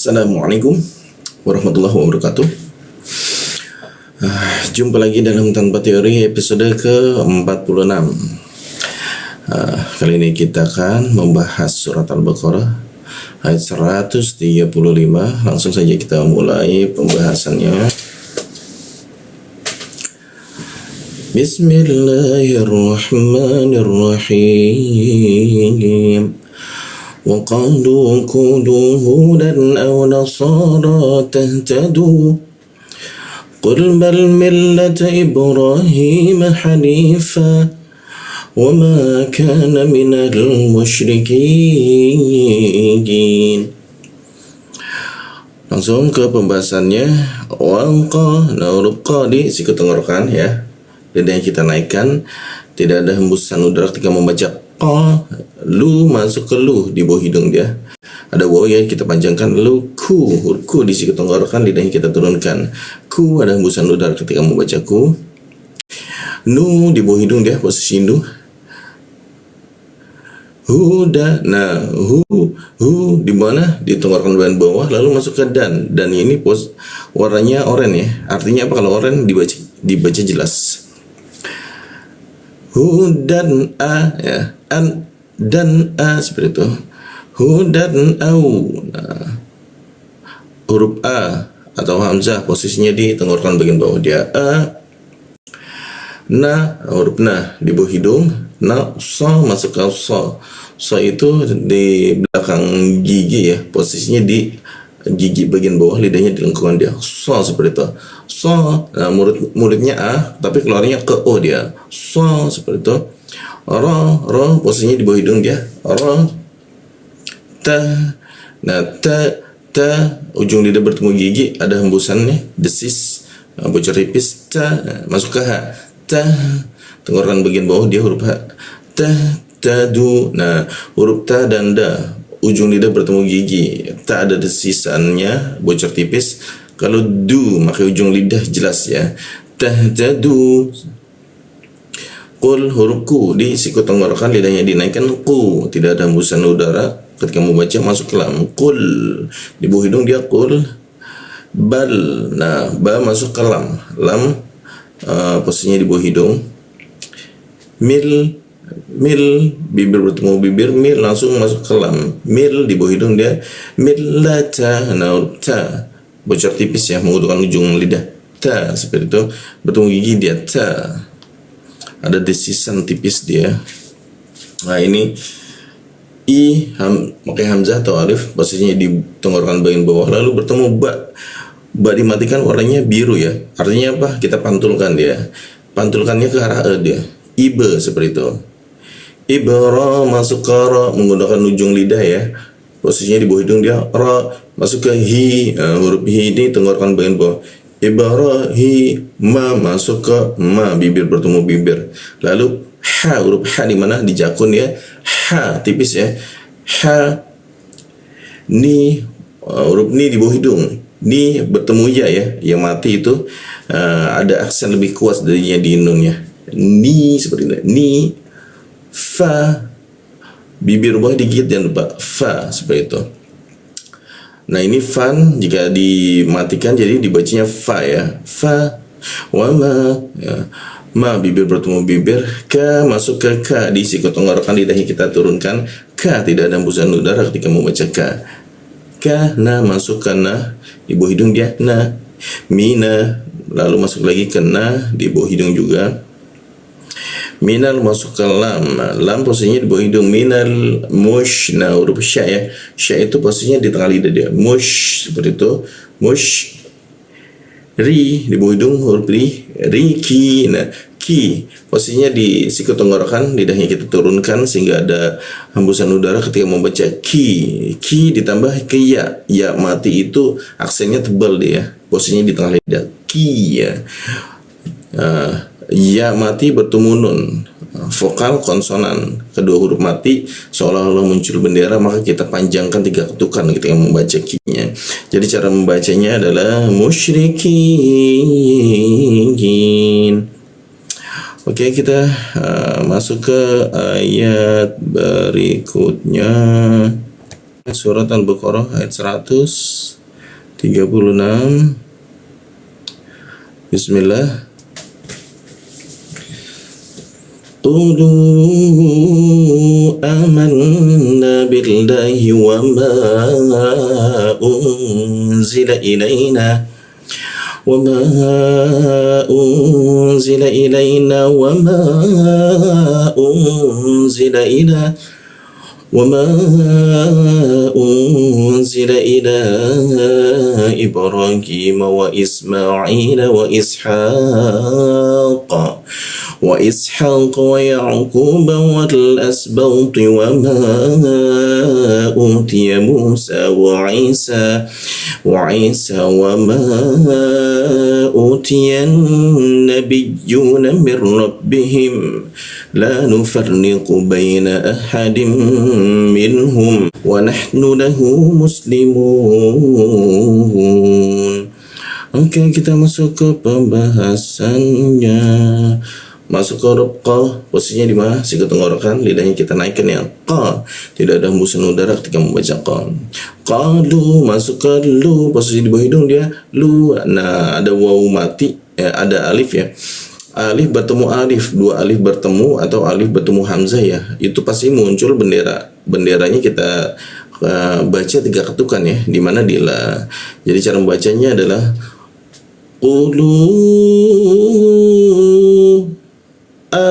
Assalamualaikum warahmatullahi wabarakatuh. Jumpa lagi dalam Tanpa Teori episode ke-46. Kali ini kita akan membahas surat Al-Baqarah ayat 135. Langsung saja kita mulai pembahasannya. Bismillahirrahmanirrahim. وقالوا كونوا هودا أو نصارى تهتدوا قل بل ملة إبراهيم حنيفا وما كان من المشركين. Langsung ke pembahasannya. Wangqa, huruf qa disikut tenggorokan ya, lidahnya kita naikkan, tidak ada hembusan udara ketika membaca qa. Lu masuk ke lu di bawah hidung dia. Ada waw yang kita panjangkan, lu ku, huruf ku disikut tenggorokan, lidahnya kita turunkan. Ku ada hembusan udara ketika membaca ku. Nu di bawah hidung dia, posisi nu. Huda, nah hu di mana? Di tenggorokan bagian bawah, lalu masuk ke dan. Dan ini warnanya oranye ya. Artinya apa kalau oranye dibaca jelas. Hudan a ya, an dan a seperti itu. Hudan au. Nah, huruf a atau hamzah posisinya di tenggorokan bagian bawah dia. A. Na, huruf na di bawah hidung. Na, sa masuk ke sa. Sa itu di belakang gigi ya, posisinya di gigi bagian bawah, lidahnya di lengkungan dia. Sa seperti itu. Sa, nah, mulutnya a tapi keluarnya ke o dia. Sa seperti itu. Ra posisinya di bawah hidung dia. Ra. Ta. Nah, ta ujung lidah bertemu gigi, ada hembusannya, desis, bocor tipis. Ta, masuk ke ha. Ta, tenggorokan bagian bawah dia huruf ha. Tadu. Nah, huruf ta dan da, ujung lidah bertemu gigi, tak ada desisannya, bocor tipis. Kalau du, maka ujung lidah jelas ya. Tahtadu. Qul, huruf ku disikut tenggorokan, lidahnya dinaikkan. Ku, tidak ada hembusan udara ketika membaca, masuk ke lam. Qul, di bawah hidung dia qul. Bal, nah ba masuk ke lam. Lam posisinya di bawah hidung. Mil, bibir bertemu bibir, mil langsung masuk ke lam. Mil di bawah hidung dia. Millata, nah ta bocor tipis ya, menggunakan ujung lidah. Ta seperti itu, bertemu gigi dia. Ta, ada desisan tipis dia. Nah ini pakai hamzah atau alif, posisinya di tenggorokan bagian bawah, lalu bertemu ba. Ba dimatikan, warnanya biru ya. Artinya apa? Kita pantulkan dia. Pantulkannya ke arah e dia. Ibe seperti itu. Ibra masuk ke ra, menggunakan ujung lidah ya. Posisinya di bawah hidung dia. Ra masuk ke hi, huruf hi ini tenggorokan bagian bawah. Ibrahim, ma masuk ke ma, bibir bertemu bibir. Lalu ha, huruf ha di mana? Di jakun ya. Ha tipis ya. Ha. Ni, huruf ni di bawah hidung. Ni bertemu ya ya. Yang mati itu ada aksen lebih kuat darinya di nunnya. Ni seperti itu. Ni. Fa, bibir bawah digigit, jangan lupa. Fa seperti itu. Nah ini fan jika dimatikan jadi dibacanya fa ya. Fa. Wa ma ya. Ma, bibir bertemu bibir. Ka masuk ke ka, disikut tenggorokan, lidahnya kita turunkan. Ka, tidak ada hembusan udara ketika membaca ka. Ka. Na masuk ke na, di bawah hidung dia. Na. Mina, lalu masuk lagi ke na, di bawah hidung juga. Minal masuk ke lam. Lam posisinya di bawah hidung. Minal mush. Nah huruf sya ya. Sya itu posisinya di tengah lidah dia. Mush seperti itu. Mush. Ri di bawah hidung, huruf ri. Riki. Nah ki posisinya di sikut tenggorokan, lidahnya kita turunkan sehingga ada hembusan udara ketika membaca ki. Ki ditambah ke ya. Ya mati itu aksennya tebal dia. Posisinya di tengah lidah. Ki ya. Ya mati bertemu nun, vokal konsonan, kedua huruf mati seolah-olah muncul bendera, maka kita panjangkan 3 ketukan ketika membaca ki-nya. Jadi cara membacanya adalah musyrikin. Oke, kita masuk ke ayat berikutnya. Surat Al-Baqarah ayat 136. Bismillah. Qulu amanna billahi wa ma unzila ilaina وما أنزل إلينا وما أنزل إلى إبراهيم وإسماعيل وإسحاق ويعقوب والأسباط وما أوتي موسى وعيسى وما أوتي النبيون من ربهم لا نفرق بين أحد منهم ونحن له مسلمون. Oke, kita masuk ke pembahasannya. Masuk ke huruf qa, posisinya di mana? Siku tenggorokan, lidahnya kita naikkan ya. Qa, tidak ada hembusan udara ketika membaca qa. Qalu, masuk ke lu, posisi di bawah hidung dia lu. Nah, ada wawu mati, ya, ada alif ya. Alif bertemu alif, dua alif bertemu atau alif bertemu hamzah ya. Itu pasti muncul bendera. Benderanya kita baca 3 ketukan ya, di mana di la. Jadi cara membacanya adalah qulu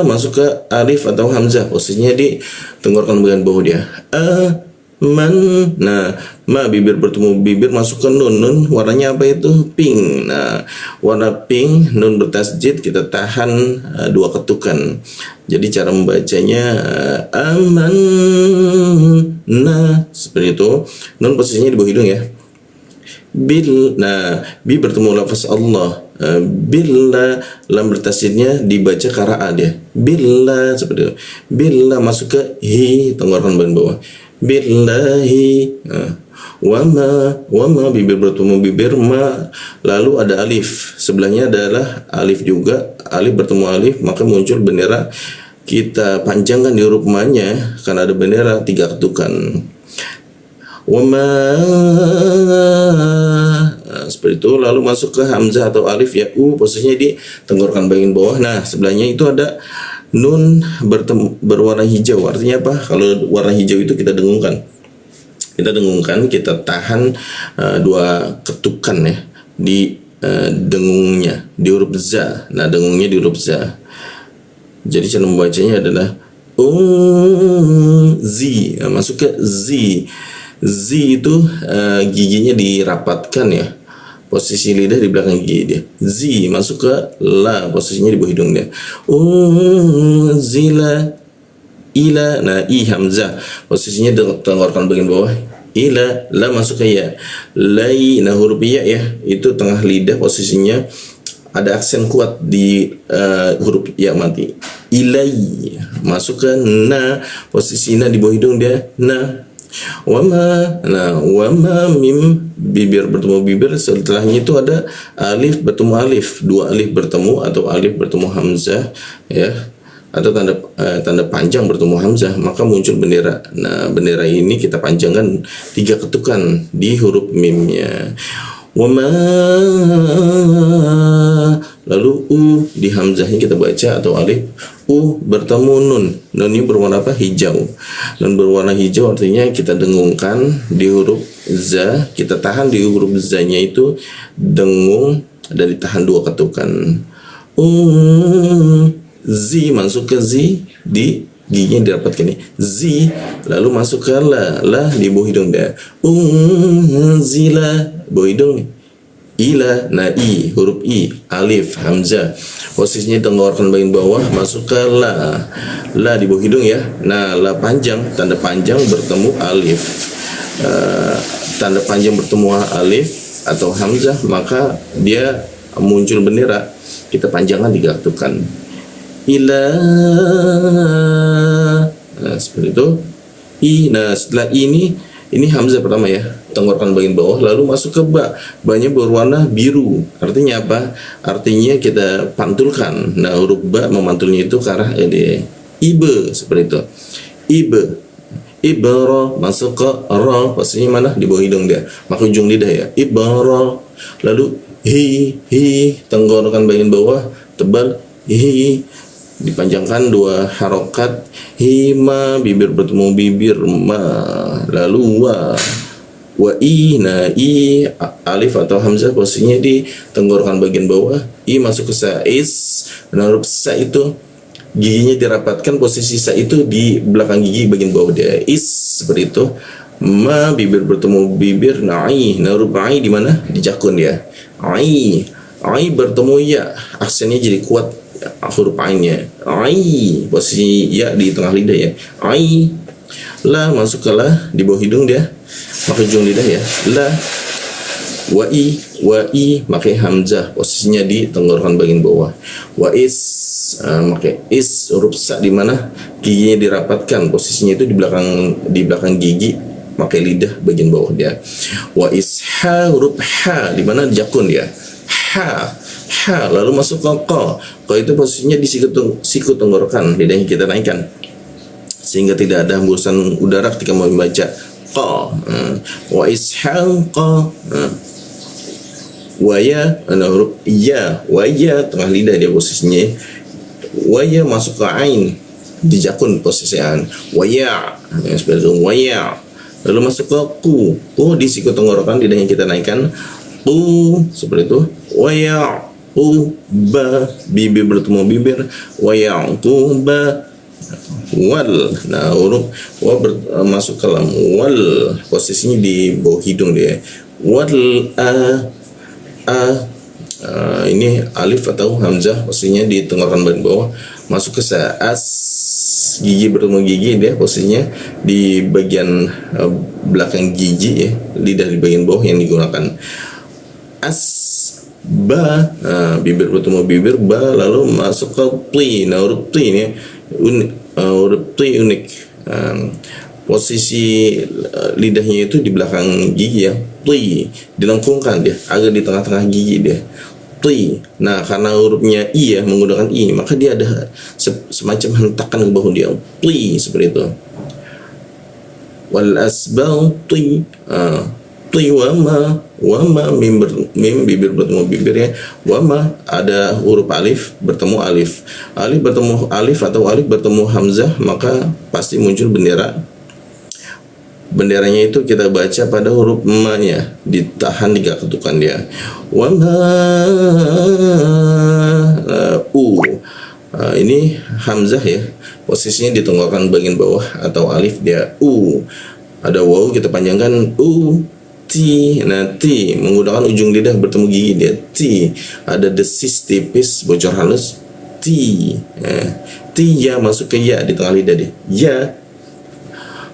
masuk ke alif atau hamzah, posisinya di tenggorokan bagian bawah dia. Man, nah, ma bibir bertemu bibir masuk ke nun warnanya apa itu? Pink. Nah, warna pink, nun bertasjid kita tahan 2 ketukan. Jadi cara membacanya aman, nah seperti itu. Nun posisinya di bawah hidung ya. Bil, nah bi bertemu lafaz Allah. Billah, lam bertasjidnya dibaca qara'a dia. Billah seperti itu. Billah masuk ke hi, tenggorokan bagian bawah. Billahi. Nah, wama bibir bertemu bibir, ma lalu ada alif. Sebelahnya adalah alif juga. Alif bertemu alif, maka muncul bendera. Kita panjangkan di huruf ma-nya karena ada bendera 3 ketukan. Wama, seperti itu. Lalu masuk ke hamzah atau alif ya, posisinya di tenggorokan bagian bawah. Nah, sebelahnya itu ada nun berwarna hijau. Artinya apa? Kalau warna hijau itu kita dengungkan. Kita tahan 2 ketukan ya di dengungnya, di huruf za. Nah, dengungnya di huruf za. Jadi cara membacanya adalah zi. Nah, masuk ke zi. Z itu giginya dirapatkan ya, posisi lidah di belakang gigi dia. Z masuk ke la, posisinya di bawah hidung dia. Zila ila, nah i hamzah, posisinya di tenggorokan bagian bawah. Ila, la masuk ke ya. Lai, nah huruf ya itu tengah lidah, posisinya ada aksen kuat di huruf ya mati. Ilai masuk ke na, posisinya di bawah hidung dia. Nah, wama mim bibir bertemu bibir, setelahnya itu ada alif bertemu alif, 2 alif bertemu atau alif bertemu hamzah ya, atau tanda panjang bertemu hamzah, maka muncul bendera. Nah, bendera ini kita panjangkan 3 ketukan di huruf mimnya. Wama, lalu di hamzahnya kita baca atau alif. Bertemu nun ini berwarna apa? Hijau. Nun berwarna hijau artinya kita dengungkan di huruf za, kita tahan di huruf za-nya itu dengung dan ditahan 2 ketukan. Zi, masuk ke zi, di giginya dirapatkan ini zi, lalu masuk ke la di bawah hidung dia. Zila, bawah hidung ila, nah i, huruf i, alif, hamzah, posisinya tenggorokan bagian bawah, masuk ke la di bawah hidung ya. Nah, la panjang, tanda panjang bertemu alif, tanda panjang bertemu alif atau hamzah, maka dia muncul bendera. Kita panjangkan 3 ketukan. Ila, nah seperti itu. Nah setelah ini hamzah pertama ya, tenggorokan bagian bawah, lalu masuk ke ba. Ba-nya berwarna biru. Artinya apa? Artinya kita pantulkan. Nah, huruf ba memantulnya itu ke arah ibe, seperti itu. Ibara masuk ke ra, posisinya mana? Di bawah hidung dia, maka ujung lidah ya. Ibara. Lalu hi, tenggorokan bagian bawah tebal, hi, dipanjangkan 2 harokat, hima, bibir bertemu bibir, ma, lalu wa i. Nah, i alif atau hamzah posisinya di tenggorokan bagian bawah, i masuk ke sa, is. Nah, huruf sa itu giginya dirapatkan, posisi sa itu di belakang gigi bagian bawah dia, is, seperti itu. Ma, bibir bertemu bibir, na'i. Nah, huruf ai di mana? Di jakun dia. Ai bertemu ya, aksennya jadi kuat ya, huruf ainnya. Ai, posisi ya di tengah lidah ya. Ai. La masuk ke la, di bawah hidung dia, maka ujung lidah ya. La. Wa i pakai hamzah, posisinya di tenggorokan bagian bawah. Wa is, pakai is, huruf sa di mana? Giginya dirapatkan, posisinya itu di belakang gigi, pakai lidah bagian bawah dia. Wa isha, huruf ha di mana? Jakun dia. Ha, lalu masuk ke qa. Qa itu posisinya di siku tenggorokan, lidahnya kita naikkan sehingga tidak ada hembusan udara ketika mau membaca qa. Wa isha qa. Wa ya, huruf ya, wa ya tengah lidah dia posisinya. Wa ya masuk ke ain, di jakun posisinya. Wa ya, seperti itu. Wa ya. Lalu masuk ke ku di siku tenggorokan, lidahnya kita naikkan, ku, seperti itu. Wa ya ku ba, bibir bertemu bibir, wa ya ku ba. Wal. Nah, huruf wa masuk ke lam, wal, posisinya di bawah hidung dia. Wal ini alif atau hamzah, posisinya di tenggorokan bagian bawah, masuk ke sa, as, gigi bertemu gigi dia, posisinya di bagian belakang gigi ya, lidah di bagian bawah yang digunakan. As, ba, bibir bertemu bibir, ba, lalu masuk ke pli. Nah, huruf pli ini huruf pli unik. Posisi lidahnya itu di belakang gigi ya, pli, dilengkungkan dia, agak di tengah-tengah gigi dia, pli. Nah, karena hurufnya i ya, menggunakan i, maka dia ada semacam hentakan ke bahu dia, pli, seperti itu. Wal asbal pli, pli wa ma, mim bibir bertemu bibir ya, wa ma ada huruf alif bertemu alif, alif bertemu alif atau alif bertemu hamzah, maka pasti muncul bendera. Benderanya itu kita baca pada huruf ma-nya, ditahan 3 ketukan dia. Wa ma, ini hamzah ya, posisinya di tenggorokan bagian bawah atau alif dia, ada waw kita panjangkan, ti. Nah, ti menggunakan ujung lidah bertemu gigi dia, ti. Ada desis tipis bocor halus, ti. Ti ya masuk ke ya di tengah lidah dia, ya.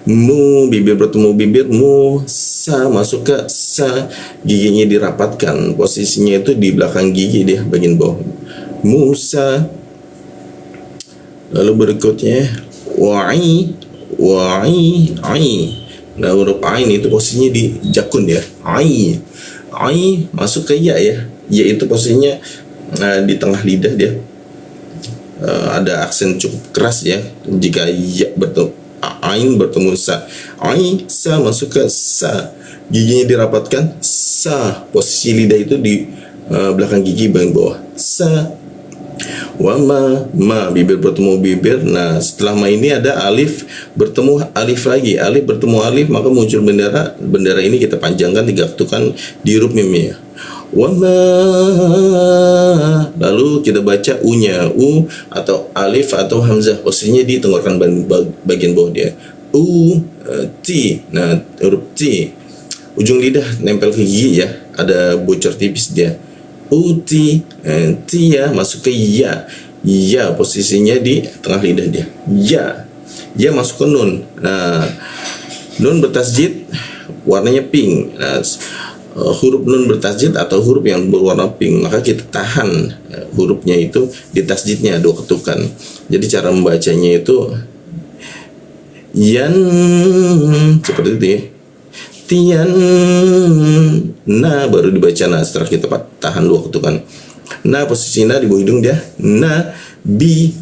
Mu, bibir bertemu bibir, mu. Sa masuk ke sa, giginya dirapatkan, posisinya itu di belakang gigi dia bagian bawah, Musa. Lalu berikutnya wa'i. Nah, huruf ain itu posisinya di jakun ya, ai masuk ke ya, ya itu posisinya di tengah lidah dia, ada aksen cukup keras ya jika ya bertemu ain bertemu sa, sa masuk ke sa, giginya dirapatkan, sa, posisi lidah itu di belakang gigi bagian bawah, sa. Wa ma, bibir bertemu bibir. Nah, setelah ma ini ada alif bertemu alif lagi, alif bertemu alif, maka muncul bendera ini kita panjangkan 3 ketukan di huruf mimnya. Wa ma, lalu kita baca u-nya, atau alif atau hamzah, posisinya di tenggorokan bagian bawah dia, ti. Nah, huruf ti, ujung lidah nempel ke gigi ya, ada bocor tipis dia, uti. Ti ya masuk ke ya, ya posisinya di tengah lidah dia, ya masuk ke nun. Nah, nun bertasjid warnanya pink. Nah, huruf nun bertasjid atau huruf yang berwarna pink, maka kita tahan hurufnya itu di tasjidnya 2 ketukan. Jadi cara membacanya itu yan, seperti itu ya, tian. Nah, baru dibaca na, setelah kita tahan 2 ketukan. Nah, posisi na di bawah hidung dia, na. Bi,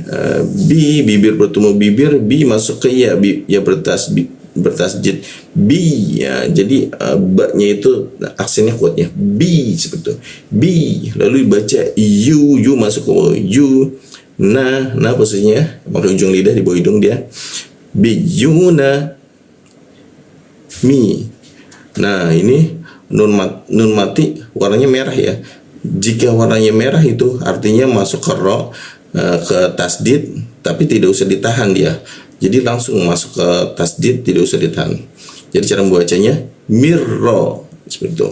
bibir bertemu bibir, bi masuk ke ya, ya bertasjid, bertasjid bi ya. Jadi ba-nya itu aksennya kuatnya bi seperti itu. Bi lalu dibaca yu masuk ke yu. Nah posisinya pakai ujung lidah di bawah hidung dia. Biyuna mi. Nah, ini nun mati warnanya merah ya. Jika warnanya merah itu artinya masuk ke ro, ke tasdid, tapi tidak usah ditahan dia. Jadi langsung masuk ke tasdid, tidak usah ditahan. Jadi cara membacanya mirro seperti itu.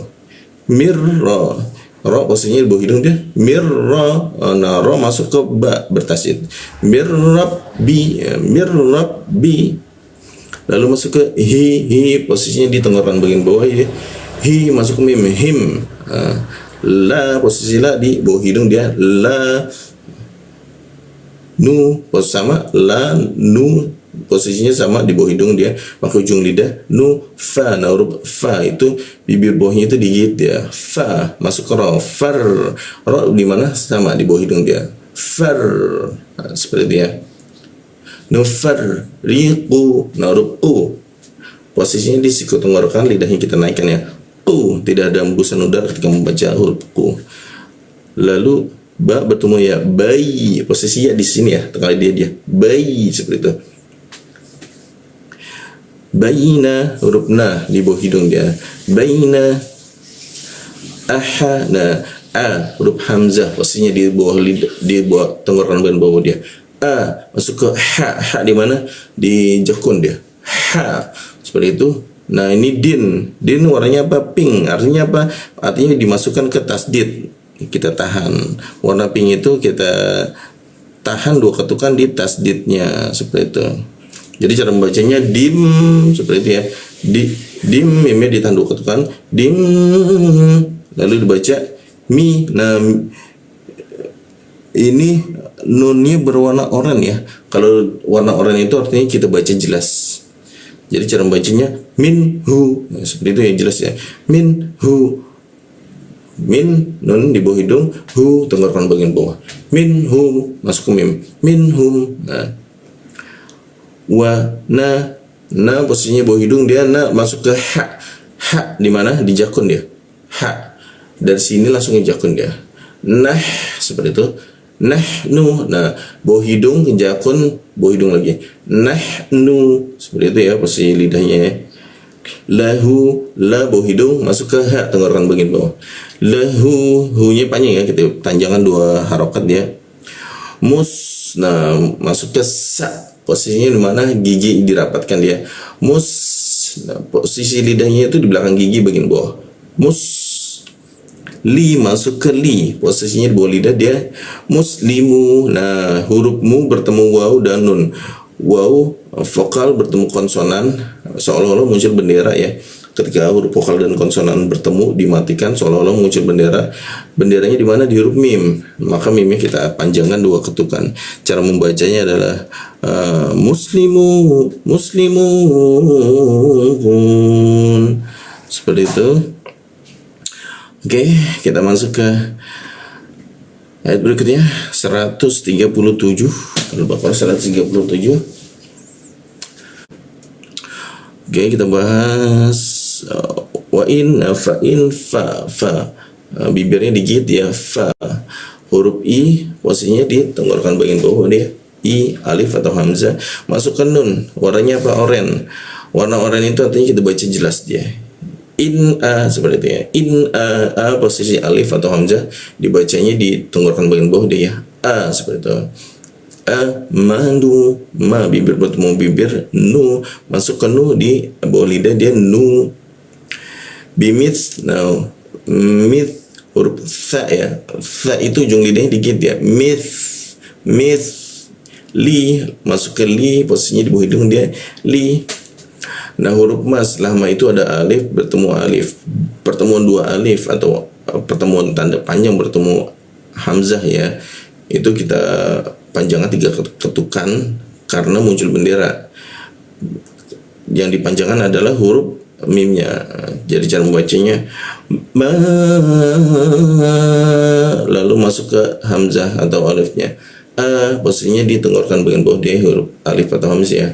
Mirro. Ro posisinya di bawah hidung dia. Mirro. Nah, ro masuk ke ba bertasdid. Mirrabbi, mirrabbi. Lalu masuk ke hi posisinya di tenggorokan bagian bawah ya. Hi masuk ke mim, him. La posisi la di bawah hidung dia. La nu posisi sama, la nu posisinya sama di bawah hidung dia, pakai ujung lidah. Nu fa, nah huruf fa itu bibir bawahnya itu digigit dia. Fa masuk ke ro, far. Ro di mana sama di bawah hidung dia. Far. Nah, seperti dia. Nufar riqu, nah huruf u posisinya di siku tenggorokan, lidahnya kita naikkan ya. Ku, tidak ada hembusan udara ketika membaca huruf ku. Lalu ba bertemu ya, bayi, posisinya di sini ya, tengah dia bayi seperti itu. Bayina, huruf na di bawah hidung dia. Bayina aha, nah a huruf hamzah posisinya di bawah lidah, di bawah tenggorokan bagian bawah dia. A masuk ke ha di mana? Di jakun dia. Ha seperti itu. Nah, ini din warnanya apa? Pink. Artinya apa? Artinya dimasukkan ke tasdid. Kita tahan. Warna pink itu kita tahan 2 ketukan di tasdidnya seperti itu. Jadi cara membacanya dim seperti itu ya. Dim mimnya ditahan 2 ketukan. Dim lalu dibaca mi. Nah, ini nunnya berwarna oranye ya. Kalau warna oranye itu artinya kita baca jelas. Jadi cara membacanya minhu, nah, seperti itu ya, jelas ya. Minhu, min nun di bawah hidung, hu tenggorokan bagian bawah. Minhu masuk ke mim. Minhum. Nah, wa na posisinya bawah hidung dia, na masuk ke ha di mana? Di jakun dia. Ha dari sini langsung ke jakun dia. Nah seperti itu. Nahnu, nah bawah hidung ke jakun, bawah hidung lagi. Nahnu seperti itu ya posisi lidahnya ya. Lahu, la bawah hidung masuk ke ha tenggorokan bagian bawah. Lahu, hu-nya panjang ya, kita tanjangan 2 harokat dia. Mus, nah masuk ke sa, posisinya di mana? Gigi dirapatkan dia. Mus, nah, posisi lidahnya itu di belakang gigi bagian bawah. Mus li masuk ke li, posisinya di bawah lidah dia. Muslimu, nah huruf mu bertemu waw dan nun. Waw vokal bertemu konsonan, seolah-olah muncul bendera ya. Ketika huruf vokal dan konsonan bertemu dimatikan, seolah-olah muncul bendera. Benderanya di mana? Di huruf mim. Maka mimnya kita panjangkan 2 ketukan. Cara membacanya adalah muslimu, muslimun, seperti itu. Oke, kita masuk ke ayat berikutnya 137. Al-Baqarah 137. Oke, kita bahas wa in fa in fa bibirnya digigit ya, fa. Huruf i posisinya di tenggorokan bagian bawah dia. I alif atau hamzah masuk ke nun. Warnanya apa? Oranye. Warna oranye itu artinya kita baca jelas dia. In a seperti itu ya. In a posisi alif atau hamzah dibacanya di tenggorokan bagian bawah dia ya. A seperti itu. A mandu, ma bibir bertemu bibir, nu masuk ke nu di bawah lidah dia nu. Bimits, now mit huruf tha ya. Tha itu ujung lidahnya dikit ya. Mith li masuk ke li, posisinya di bawah hidung dia li. Nah huruf mas setelah ma itu ada alif bertemu alif, pertemuan 2 alif atau pertemuan tanda panjang bertemu hamzah ya, itu kita panjangkan 3 ketukan karena muncul bendera. Yang dipanjangkan adalah huruf mimnya. Jadi cara membacanya ma, lalu masuk ke hamzah atau alifnya. A posisinya di tenggorokan bagian bawah dia huruf alif atau hamzah ya.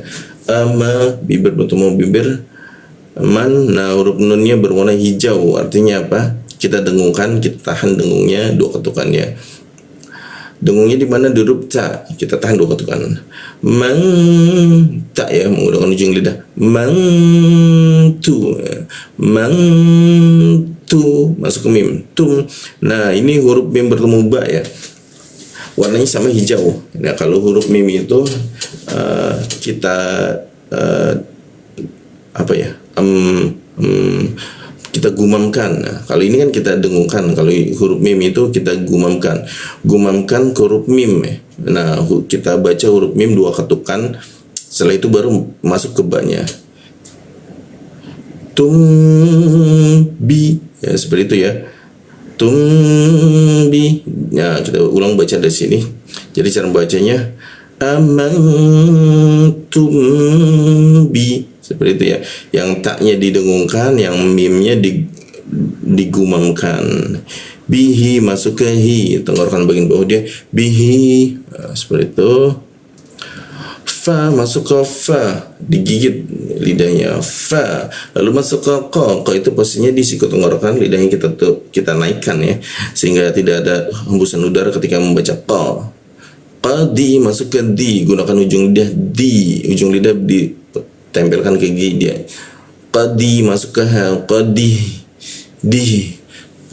ama, bibir bertemu bibir. Man, nah huruf nunnya berwarna hijau, artinya apa? Kita dengungkan, kita tahan dengungnya, dua ketukannya. Dengungnya di mana? Di huruf ta, kita tahan dua ketukan. Man, ta ya, menggunakan ujung lidah. Man tu, man tu, masuk ke mim. Tum. Nah ini huruf mim bertemu ba ya. Warnanya sama hijau. Nah kalau huruf mim itu kita apa ya? Kita gumamkan. Nah, kalau ini kan kita dengungkan. Kalau huruf mim itu kita gumamkan. Gumamkan ke huruf mim. Nah kita baca huruf mim dua ketukan. Setelah itu baru masuk ke ba-nya. Tumbi, ya seperti itu ya. Tumbi. Ya kita ulang baca dari sini. Jadi cara bacanya amantumbi, seperti itu ya. Yang taknya didengungkan, yang mimnya digumamkan. Bihi, masuk ke hi, tenggorokan bagian bawah dia. Bihi, seperti itu. Fa, masuk ke fa, digigit lidahnya. Fa, lalu masuk ke ko itu posisinya di siku tenggorokan, lidahnya kita naikkan ya, sehingga tidak ada hembusan udara ketika membaca ko. Qadi, masuk ke di, gunakan ujung lidah di, ujung lidah ditempelkan ke gigi dia. Qadi, masuk ke ha, qadi, di,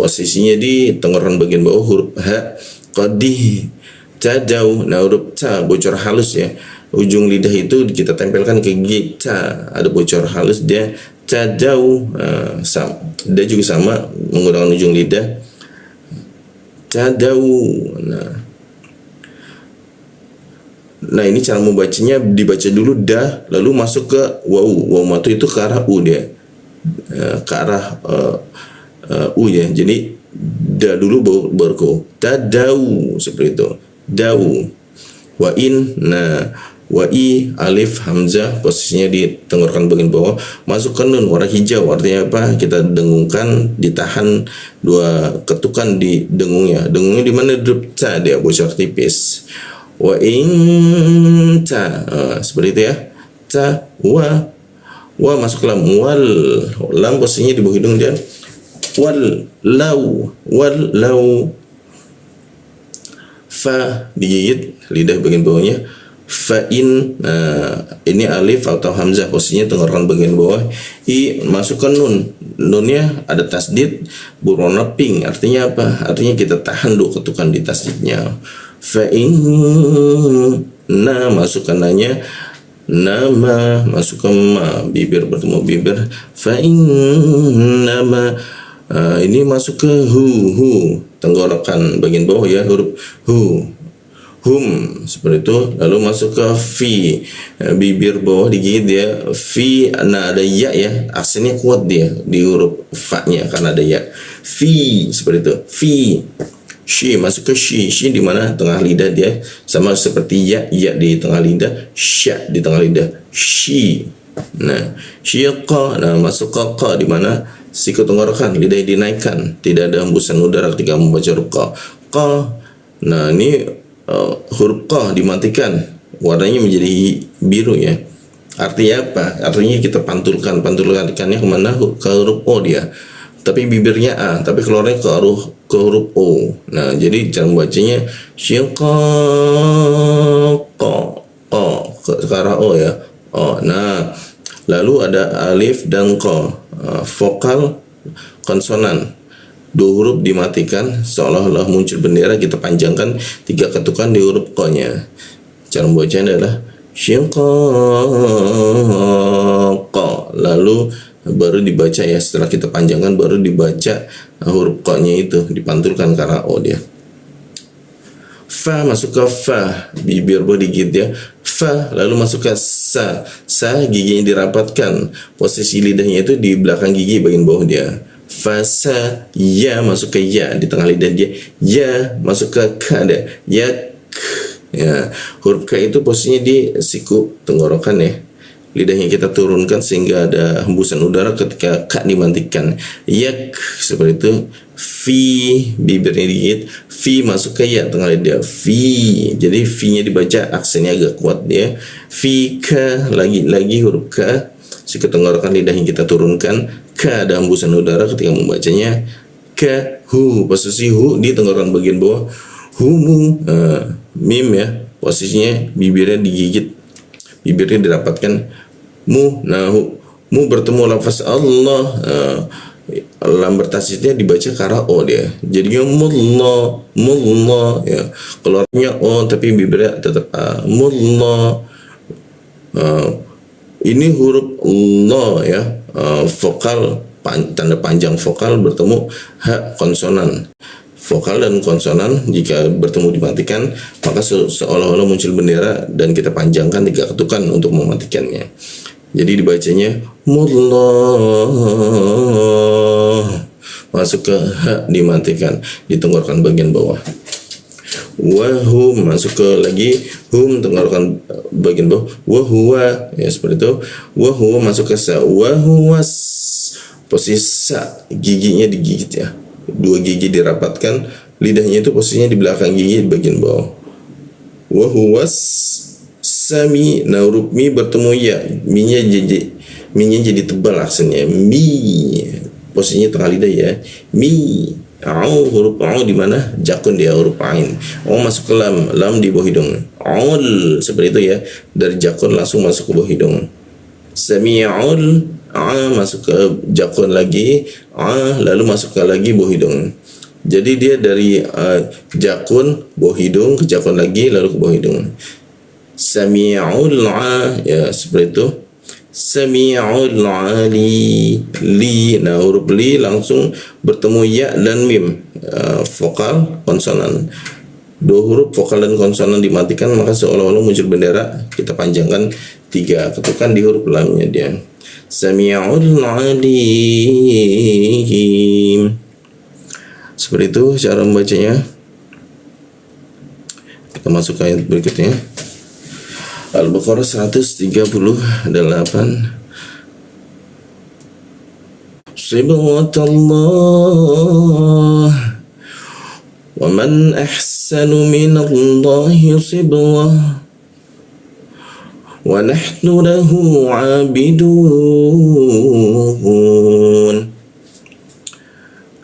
posisinya di tenggorokan bagian bawah huruf ha. Qadi, tadau, nah huruf ta bocor halus ya. Ujung lidah itu kita tempelkan ke gigi ta, ada bocor halus dia. Tadau, dia juga sama menggunakan ujung lidah. Tadau, nah ini cara membacanya, dibaca dulu da, lalu masuk ke waw. Waw matu itu ke arah u dia, ke arah u ya. Jadi da dulu baru ko. Tadau, seperti itu. Dau. Wa in, nah wa i, alif, hamzah posisinya di tenggorokan bagian bawah. Masuk ke nun, warna hijau, artinya apa? Kita dengungkan, ditahan dua ketukan di dengungnya. Dengungnya di mana? Huruf ta, dia bocor tipis. Wa in ta, seperti itu ya. Ta, wa masuk lam. Wal, lam posisinya di bawah hidung dia. Wal lau. Fa, digigit lidah bagian bawahnya. Fa in, ini alif atau hamzah posisinya tenggorokan bagian bawah. I, masuk ke nun. Nunnya ada tasdid berwarna pink, artinya apa? Artinya kita tahan dua ketukan di tasdidnya. Fa in, na, masuk ke nanya. Nama, masuk ke ma, bibir bertemu bibir. Fa in nama, ini masuk ke hu, tenggorokan bagian bawah ya, huruf hu. Hum, seperti itu. Lalu masuk ke fi, bibir bawah digigit dia. Fi, nah ada ya ya, aksennya kuat dia di huruf fa-nya karena ada ya. Fi, seperti itu. Fi. Shi, masuk ke shi. Shi di mana? Tengah lidah dia, sama seperti ya di tengah lidah, sya di tengah lidah. Shi. Nah, syiqa, nah masuk ke qa di mana? Siku tenggorokan, lidah dinaikkan, tidak ada hembusan udara ketika membaca huruf qa. Qa. Nah, ini huruf qa dimatikan, warnanya menjadi biru ya. Artinya apa? Artinya kita pantulkannya kemana? Ke huruf o dia, tapi bibirnya a, tapi keluarnya ke huruf o. Nah jadi cara membacanya syiqa qa, ke arah o ya. Nah lalu ada alif dan qa, vokal konsonan. Dua huruf dimatikan, seolah-olah muncul bendera, kita panjangkan tiga ketukan di huruf qa-nya. Cara membacanya adalah syiqa, lalu baru dibaca ya. Setelah kita panjangkan baru dibaca huruf qa-nya itu, dipantulkan ke arah o dia. Fa, masuk ke fa, bibir bawah digigit ya. Fa, lalu masuk ke sa. Sa, giginya dirapatkan, posisi lidahnya itu di belakang gigi bagian bawah dia. Fasa, ya, masuk ke ya di tengah lidah dia. Ya, masuk ke ka ada. Ya, ya, huruf k itu posisinya di siku tenggorokan ya. Lidahnya kita turunkan sehingga ada hembusan udara ketika k dimatikan. Yak, seperti itu. F, bibirnya digigit, fi masuk ke ya tengah lidah, fi. Jadi fi-nya dibaca aksennya agak kuat dia. Fi ka, lagi huruf ka, si tenggorokan lidah yang kita turunkan, ka ada hembusan udara ketika membacanya. Ka hu, posisi hu di tenggorokan bagian bawah, humu. Mim ya, posisinya bibirnya digigit, bibirnya dirapatkan. Mu, nah mu bertemu lafaz Allah, lam bertasydidnya dibaca kara o dia, jadinya mullah ya, keluarnya o tapi bibirnya tetap a, mullah. Ini huruf Allah ya, vokal tanda panjang vokal bertemu ha konsonan. Vokal dan konsonan jika bertemu dimatikan, maka seolah-olah muncul bendera dan kita panjangkan 3 ketukan untuk mematikannya. Jadi dibacanya mullah, masuk ke ha dimatikan di tenggorokan bagian bawah. Wahum masuk ke lagi hum tenggorokan bagian bawah. Wahuwa ya seperti itu. Wahuwa masuk ke sa. Wahuwas, posisi sa, giginya digigit ya. 2 gigi dirapatkan, lidahnya itu posisinya di belakang gigi di bagian bawah. Wahuwas sami, nah huruf mi bertemu ya, minya jadi tebal aksennya. Mi, posisinya tengah lidah ya. Mi, au, huruf au di mana? Jakun dia huruf ain. Au masuk ke lam di bawah hidung. Aul, seperti itu ya. Dari jakun langsung masuk ke bawah hidung. Sami'ul, masuk ke jakun lagi, lalu masuk ke lagi bawah hidung. Jadi dia dari jakun bawah hidung ke jakun lagi lalu ke bawah hidung. Sami'ul ya seperti itu. Sami'ul ali, li, nah huruf li langsung bertemu ya dan mim, vokal konsonan. 2 huruf vokal dan konsonan dimatikan, maka seolah-olah muncul bendera, kita panjangkan 3 ketukan di huruf lamnya dia. Sami'ul alim. Seperti itu cara membacanya. Kita masuk ke ayat berikutnya. Al-Baqarah 138. Sibghatullah wa man ahsanu minallahi sibghah wa nahnu lahu 'abidun.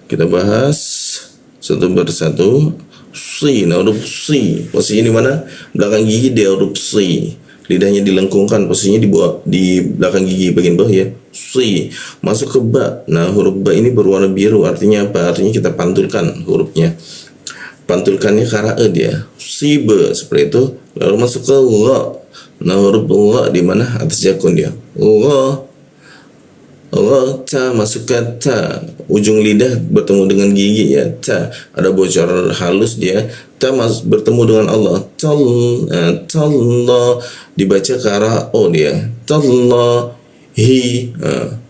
Kita bahas satu persatu. Si, nah huruf si, posisinya di mana? Belakang gigi dia huruf si. Lidahnya dilengkungkan, posisinya di belakang gigi bagian bawah ya. Si, masuk ke ba. Nah huruf ba ini berwarna biru, artinya apa? Artinya kita pantulkan hurufnya. Pantulkannya kara e dia. Si be seperti itu. Lalu masuk ke wa. Nah huruf wa di mana? Atas jakun dia. Wa. Ta masuk ke ta, ujung lidah bertemu dengan gigi ya, ta ada bocor halus dia. Ta bertemu dengan Allah, tallah dibaca ke arah o dia, tallah hi,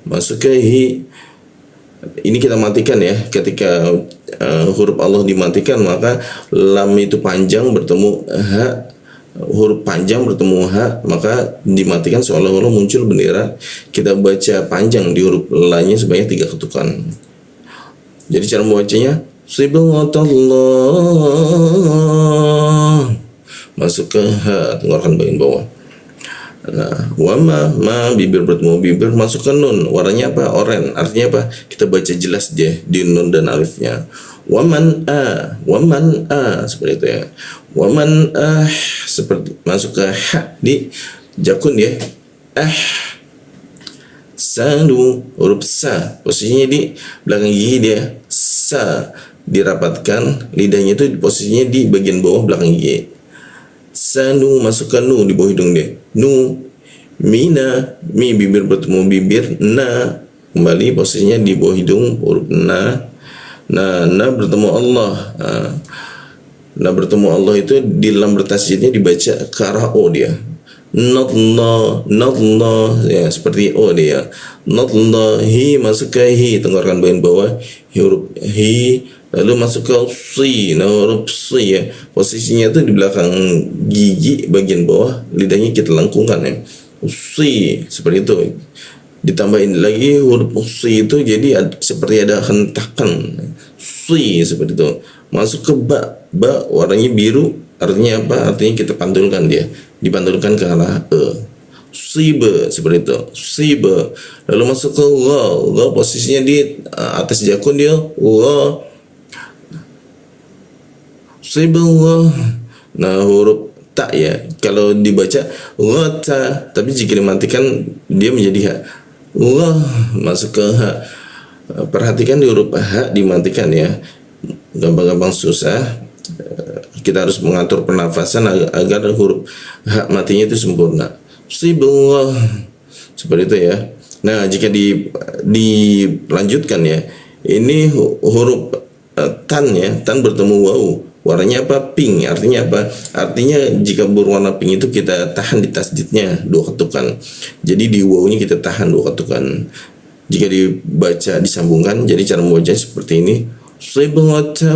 masuk ke hi. Ini kita matikan ya, ketika huruf Allah dimatikan maka lam itu panjang bertemu ha, huruf panjang bertemu ha, maka dimatikan seolah-olah muncul bendera. Kita baca panjang di huruf la-nya sebanyak 3 ketukan. Jadi cara membacanya Sibghatullah, masuk ke ha, tenggorokan bagian bawah. Nah, wama, bibir bertemu bibir, masuk ke nun. Warnanya apa? Oren. Artinya apa? Kita baca jelas dia di nun dan alifnya. Waman seperti itu ya. Waman seperti masuk ke ha di jakun ya. Sanu, huruf sa, posisinya di belakang gigi dia. Sa dirapatkan, lidahnya itu posisinya di bagian bawah belakang gigi. Sanu, masuk ke nu di bawah hidung dia. Nu, mina, mi bibir bertemu bibir. Na, kembali posisinya di bawah hidung huruf na. Nah, na bertemu Allah. Nah bertemu Allah itu di lam bertasydidnya dibaca ke arah o dia. Nadlah ya seperti o dia. Nadlahi, masuk ke hi, tenggorokan bagian bawah huruf hi, lalu masuk ke si. Nah huruf si ya, posisinya itu di belakang gigi bagian bawah, lidahnya kita lengkungkan ya. Si seperti itu. Ditambahin lagi huruf si itu jadi seperti ada hentakan. si seperti itu. Masuk ke ba, ba warnanya biru, artinya apa? Artinya kita pantulkan dia, dipantulkan ke arah sibe seperti itu, sibe. Lalu masuk ke ga, ga posisinya di atas jakun dia, ga, sibe ga. Nah huruf tak ya, kalau dibaca ta, tapi jika dimatikan dia menjadi ha. Wah, masuk ke ha. Perhatikan di huruf ha dimatikan ya. Gampang-gampang susah. Kita harus mengatur pernafasan agar huruf ha matinya itu sempurna. Sibullah. Seperti itu ya. Nah, jika dilanjutkan ya. Ini huruf tan ya, tan bertemu waw. Warnanya apa? Pink. Artinya apa? Artinya jika berwarna pink itu kita tahan di tasdidnya 2 ketukan. Jadi di wawnya kita tahan 2 ketukan. Jika dibaca disambungkan, jadi cara membaca seperti ini. Seperti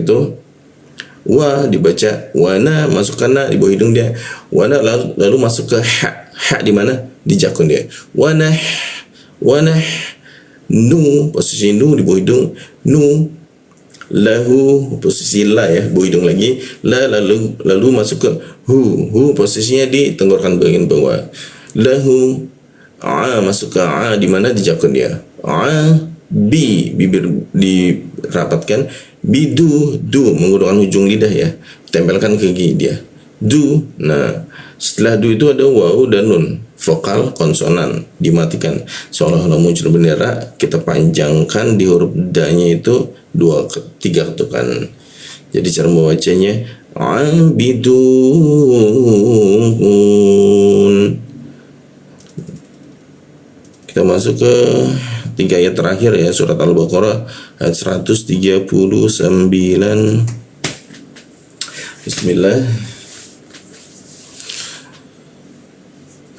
itu. Wa dibaca wana, masukkan na di bawah hidung dia. Wana lalu masuk ke ha. Ha di mana? Di jakun dia. Wana nu, posisi nu di bawah hidung. Nu lahu, posisi la ya, bawah hidung lagi. La lalu masuk ke hu, posisinya di tenggorokan bagian bawah. Lahu masuk ke di mana? Di jakun dia. Bibir dirapatkan. Bidu, menggunakan ujung lidah ya, tempelkan ke gigi dia. Du. Nah, setelah du itu ada waw dan nun, vokal konsonan dimatikan. Seolah-olah muncul bendera, kita panjangkan di huruf da-nya itu 3 ketukan. Jadi cara membacanya abidun. Kita masuk ke 3 ayat terakhir ya, surat Al-Baqarah ayat 139. Bismillah.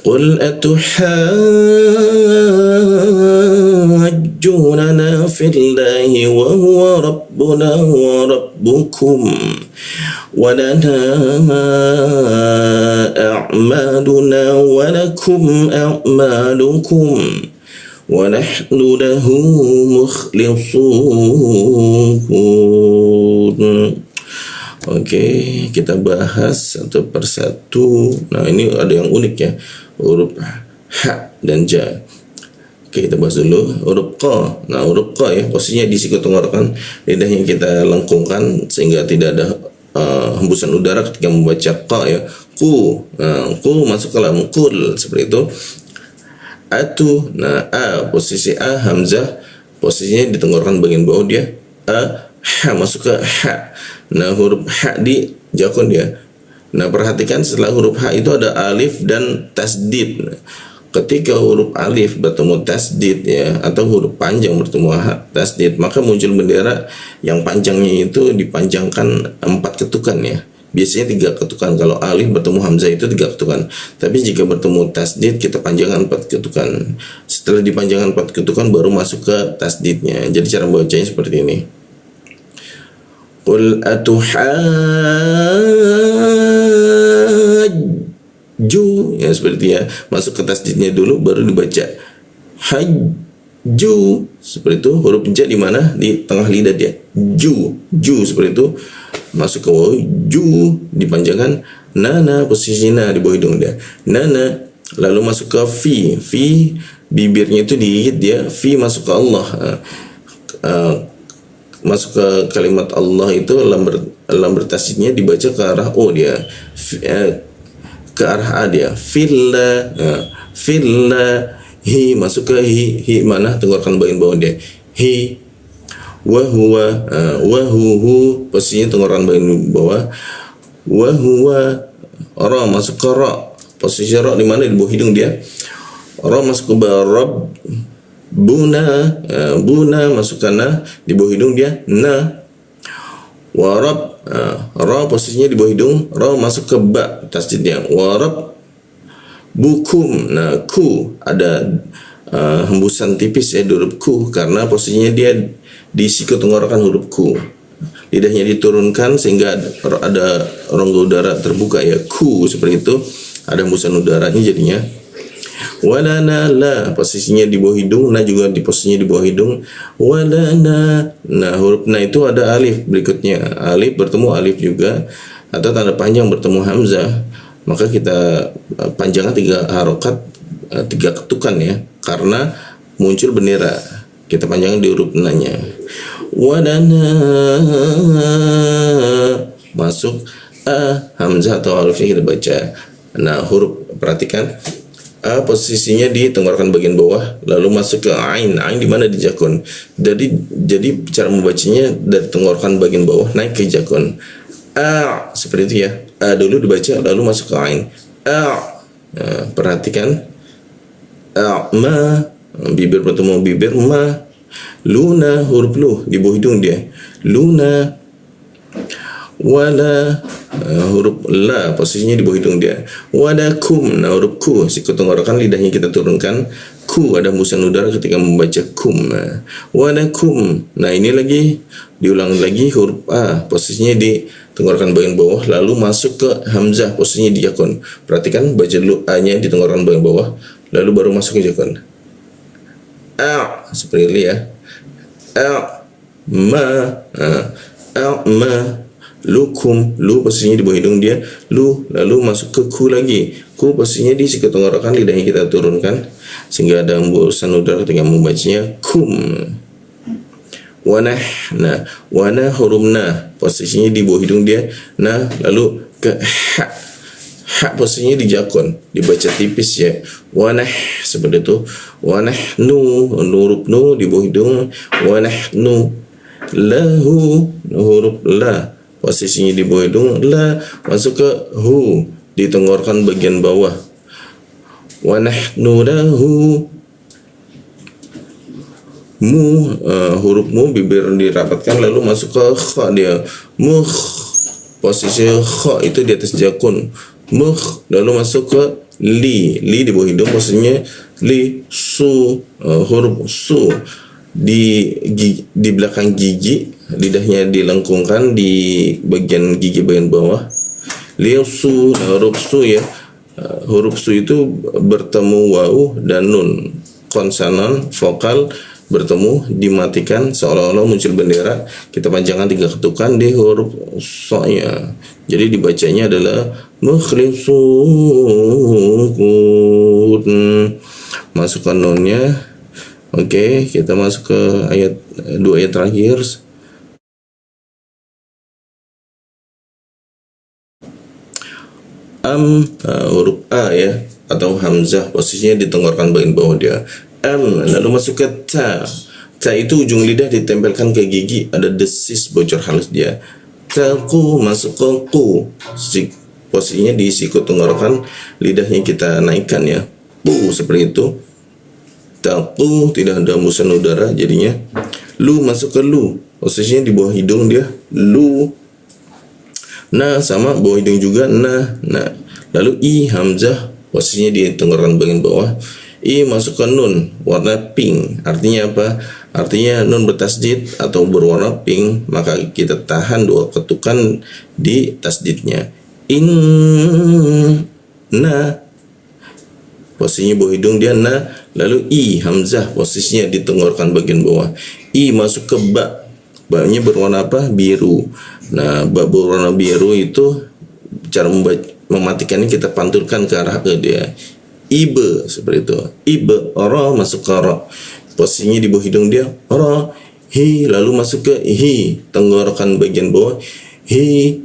Qul atuhajjunana fillahi wa huwa rabbuna wa rabbukum wa lana a'maluna wa lakum a'malukum wa nahnu lahu mukhlisun. Oke, kita bahas satu persatu. Nah, ini ada yang unik ya, huruf ha dan ja. Oke, kita bahas dulu huruf qa. Nah, huruf qa ya, posisinya di siku tenggorokan, lidahnya kita lengkungkan sehingga tidak ada hembusan udara ketika membaca qa ya. Qu. Nah, qu masuk ke dalam qul seperti itu. Atu. Nah, posisi hamzah posisinya di tenggorokan bagian bawah dia. Ha masuk ke ha. Nah, huruf ha di jakun dia. Nah, perhatikan setelah huruf ha itu ada alif dan tasdid. Ketika huruf alif bertemu tasdid ya, atau huruf panjang bertemu ha tasdid, maka muncul bendera yang panjangnya itu dipanjangkan 4 ketukan ya. Biasanya 3 ketukan. Kalau alif bertemu hamzah itu 3 ketukan. Tapi jika bertemu tasdid kita panjangkan 4 ketukan. Setelah dipanjangkan 4 ketukan baru masuk ke tasdidnya. Jadi cara membacanya seperti ini. Qul atuhajju ya, seperti ya, masuk ke tasdidnya dulu baru dibaca hajju seperti itu. Huruf ja di mana? Di tengah lidah dia. Ju seperti itu. Masuk ke waw, ju dipanjangkan. Nana, posisi na di bawah hidung dia. Nana, lalu masuk ke fi bibirnya itu digigit dia. Fi masuk ke Allah. Masuk ke kalimat Allah itu lamber tasdidnya dibaca ke arah o dia, ke arah a dia. Filla, hi masuk ke hi mana? Tenggorokan bagian bawah dia. Hi. Wahuwa, wahuhu posisinya tenggorokan bagian bawah. Wahuwa, ra masuk ke ra, posisi ra di mana? Di bawah hidung dia. Ra masuk ke barab. Buna, buna masukkan na di bawah hidung dia. Na. Warab, ra posisinya di bawah hidung. Ra masuk ke ba tasdidnya. Warab bukum. Nah, ku ada hembusan tipis ya di huruf ku karena posisinya dia di siku tenggorokan huruf ku. Lidahnya diturunkan sehingga ada rongga udara terbuka ya. Ku seperti itu. Ada hembusan udaranya jadinya. Walana la posisinya di bawah hidung, na juga di posisinya di bawah hidung. Walana, nah huruf na itu ada alif berikutnya, alif bertemu alif juga, atau tanda panjang bertemu hamzah, maka kita panjangkan 3 harokat, 3 ketukan ya, karena muncul bendera, kita panjangkan di huruf na-nya. Walana, masuk hamzah atau alifnya kita baca. Nah huruf, perhatikan posisinya di tenggorokan bagian bawah, lalu masuk ke ain. Ain di mana? Di jakun. Jadi cara membacanya dari tenggorokan bagian bawah naik ke jakun. Seperti itu ya. Dulu dibaca lalu masuk ke ain. Perhatikan. Ma, bibir bertemu bibir, ma. Luna, huruf lu di bawah hidung dia. Luna. Wala, huruf la posisinya di bawah hidung dia. Walakum, nah huruf ku sikut tenggorokan lidahnya kita turunkan. Ku ada hembusan udara ketika membaca kum. Walakum, nah ini lagi diulang lagi huruf a posisinya di tenggorokan bagian bawah, lalu masuk ke hamzah posisinya di jakun. Perhatikan, baca dulu a nya di tenggorokan bagian bawah, lalu baru masuk ke jakun. Seperti ini ya. Ma, lukum, lu posisinya di bawah hidung dia, lu, lalu masuk ke ku lagi. Ku posisinya di sikut tenggorokan lidahnya kita turunkan sehingga ada hembusan udara ketika membacanya kum. Wanah, nah wana huruf na posisinya di bawah hidung dia, nah lalu ke ha posisinya di jakun, dibaca tipis ya. Wanah, seperti itu. Wanah nu, huruf nu di bawah hidung. Wanah nu lahu, huruf la posisinya di bawah hidung, la masuk ke hu di tenggorokan bagian bawah. Wa nahnu lahu, mu, huruf mu bibir dirapatkan lalu masuk ke kha dia. Mukh, posisi kha itu di atas jakun. Mukh, lalu masuk ke li di bawah hidung posisinya li. Su, huruf su di belakang gigi, lidahnya dilengkungkan di bagian gigi bagian bawah. Liusu, huruf su ya. Huruf su itu bertemu wawu dan nun, konsonan vokal bertemu dimatikan seolah-olah muncul bendera. Kita panjangkan 3 ketukan di huruf so nya. Jadi dibacanya adalah mukhlisun. Masukkan nunnya. Oke, kita masuk ke ayat 2 ayat terakhir. Huruf a ya, atau hamzah posisinya di tenggorokan bagian bawah dia. Lalu masuk ke ta. Ta itu ujung lidah ditempelkan ke gigi, ada desis bocor halus dia. Taku, masuk ke ku. Posisinya di sikut tenggorokan lidahnya kita naikkan ya. Pu, seperti itu. Taku, tidak ada hembusan udara jadinya. Lu, masuk ke lu, posisinya di bawah hidung dia. Lu. Nah, sama bawah hidung juga. Nah. Lalu i hamzah posisinya di tenggorokan bagian bawah. I masuk ke nun warna pink. Artinya apa? Artinya nun bertasdid atau berwarna pink, maka kita tahan 2 ketukan di tasdidnya. In, na, posisinya bawah hidung dia na. Lalu i hamzah posisinya di tenggorokan bagian bawah. I masuk ke ba. Ba-nya berwarna apa? Biru. Nah, ba berwarna biru itu cara mematikannya kita pantulkan ke arah e dia. Ibe, seperti itu. Ibe, ra masuk ke ra. Posisinya di bawah hidung dia ra. Hi, lalu masuk ke hi, tenggorokan bagian bawah. Hi,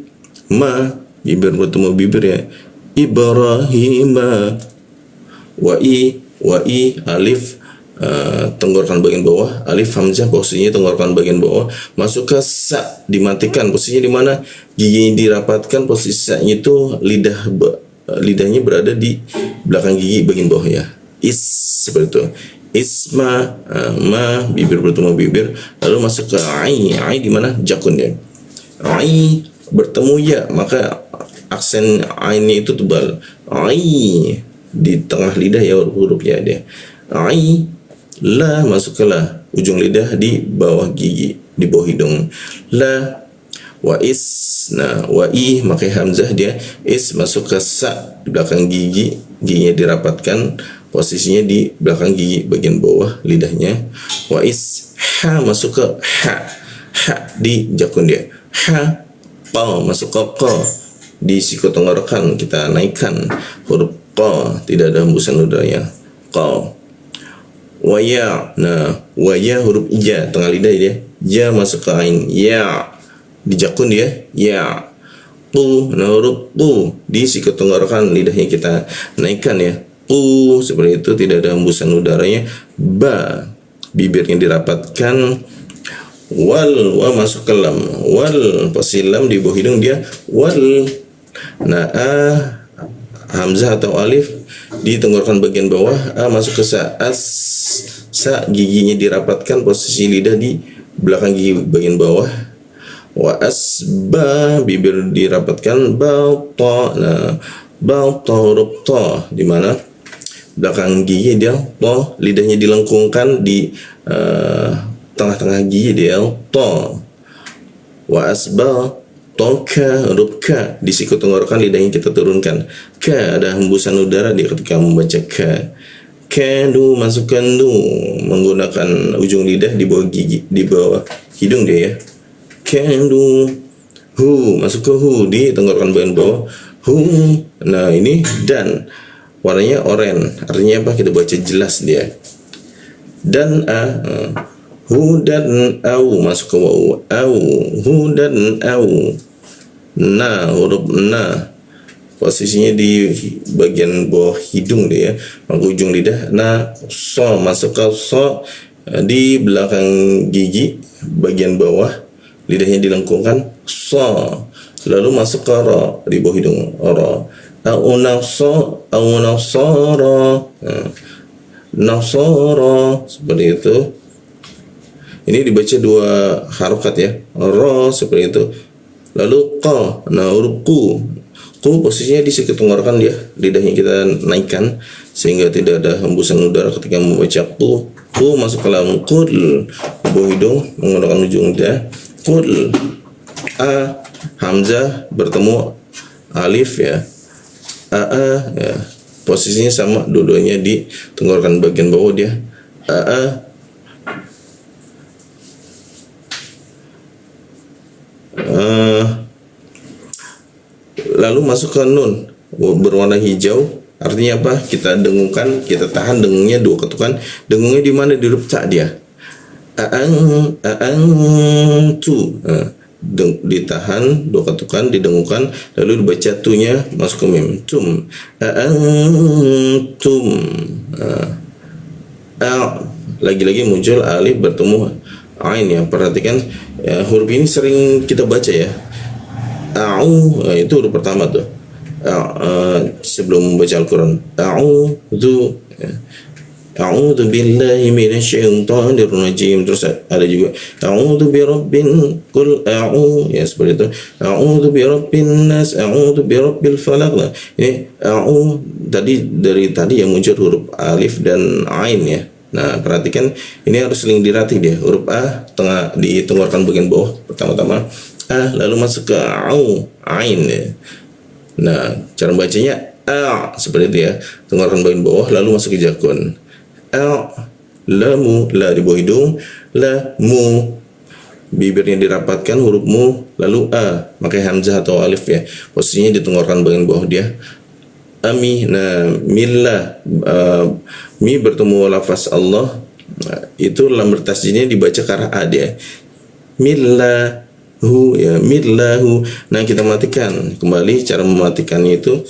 ma, bibir bertemu bibir ya. Ibrahima. Wa i, alif, tenggorokan bagian bawah. Alif hamzah posisinya tenggorokan bagian bawah. Masuk ke sa, dimatikan. Posisinya di mana? Gigi dirapatkan. Posisi sa-nya itu lidahnya berada di belakang gigi bagian bawah ya. Is, seperti itu. Isma, ma, bibir bertemu bibir. Lalu masuk ke ai. Ai di mana? Jakun ya. Ai bertemu ya, maka aksen ainnya itu tebal. Ai di tengah lidah ya, huruf ya dia. Ai, la masuk ke la, ujung lidah di bawah gigi, di bawah hidung. La, wa is, nah wa i makai hamzah dia. Is masuk ke sa, di belakang gigi, giginya dirapatkan. posisinya di belakang gigi bagian bawah lidahnya. Wa is, ha masuk ke ha, ha di jakun dia. Ha, pa masuk ke qa, di siku tenggorokan kita naikkan huruf qa, tidak ada hembusan udaranya. Qa. Wa ya, nah wa ya huruf ija tengah lidah dia. Ya masuk ke ain, ya di jakun dia, ya. Qu, nah huruf qu di siku tenggorokan lidahnya kita naikkan ya. Qu, seperti itu, tidak ada hembusan udaranya. Ba, bibirnya dirapatkan. Wal, wa masuk ke lam. Wal, posisi lam di bawah hidung dia wal. Nah hamzah atau alif di tenggorokan bagian bawah. Masuk ke sa. As, sa giginya dirapatkan, posisi lidah di belakang gigi bagian bawah. Wa asba, bibir dirapatkan. Bauta, nah bauta huruf ta di mana belakang gigi dia ta, lidahnya dilengkungkan di tengah-tengah gigi dia ta. Wa asba toka huruf ka di siku tenggorokan lidahnya kita turunkan. Ka, ada hembusan udara di ketika membaca ka. Kadu, masukkan du menggunakan ujung lidah di bawah gigi, di bawah hidung dia ya. Kadu. Hu, masuk ke hu di tenggorokan bagian bawah. Hu, nah ini dan warnanya oranye, artinya apa? Kita baca jelas dia. Dan hu dan au, masuk ke wau. Au, hu dan au. Na, huruf na posisinya di bagian bawah hidung dia ya, ujung lidah. Nah so, masuk ke so di belakang gigi bagian bawah, lidahnya dilengkungkan. So, lalu masuk ke ra di bawah hidung. Ra. Au nafso, au nafsara. Nafsara, seperti itu. Ini dibaca dua harokat ya. Ra, seperti itu. Lalu qa, nah huruf ku. Ku posisinya di siku tenggorokan dia, lidahnya kita naikkan sehingga tidak ada hembusan udara ketika membaca ku. Ku masuk ke dalam qul, di bawah hidung menggunakan ujung lidah. Qul. Hamzah bertemu alif ya. Ya. Posisinya sama, dua-duanya di tenggorokan bagian bawah dia. Lalu masuk ke nun berwarna hijau, artinya apa? Kita dengungkan, kita tahan dengungnya dua ketukan. Dengungnya di mana? Di huruf ta dia. Tu. Ditahan dua ketukan, didengungkan, lalu dibaca tunya masuk ke mim. Tum. Tum. Lagi-lagi muncul alif bertemu ain ya. Perhatikan ya, huruf ini sering kita baca ya. Itu huruf pertama tuh. Sebelum membaca Al-Quran. A'udzu billahi minasyaitonir rajim. Terus ada juga a'udzu birabbin qul ya seperti itu. A'udzu birabbin nas, a'udzu birabbil falaq. Nah, ini dari tadi yang muncul huruf alif dan ain ya. Nah, perhatikan ini harus sering dilatih dia. Huruf tengah di tenggorokan bagian bawah pertama-tama. Lalu masuk ke ain ya. Nah, cara bacanya seperti itu ya. Tenggorokan bagian bawah lalu masuk ke jakun. Lamu, la di bawah hidung. La mu, bibirnya dirapatkan huruf mu, lalu pakai hamzah atau alif ya. Posisinya di tenggorokan bagian bawah dia. Ami, nah millah, mi bertemu lafaz Allah, itu lam bertasjidnya dibaca ke arah a dia. Millahu ya, millahu. Nah kita matikan kembali. Cara mematikannya itu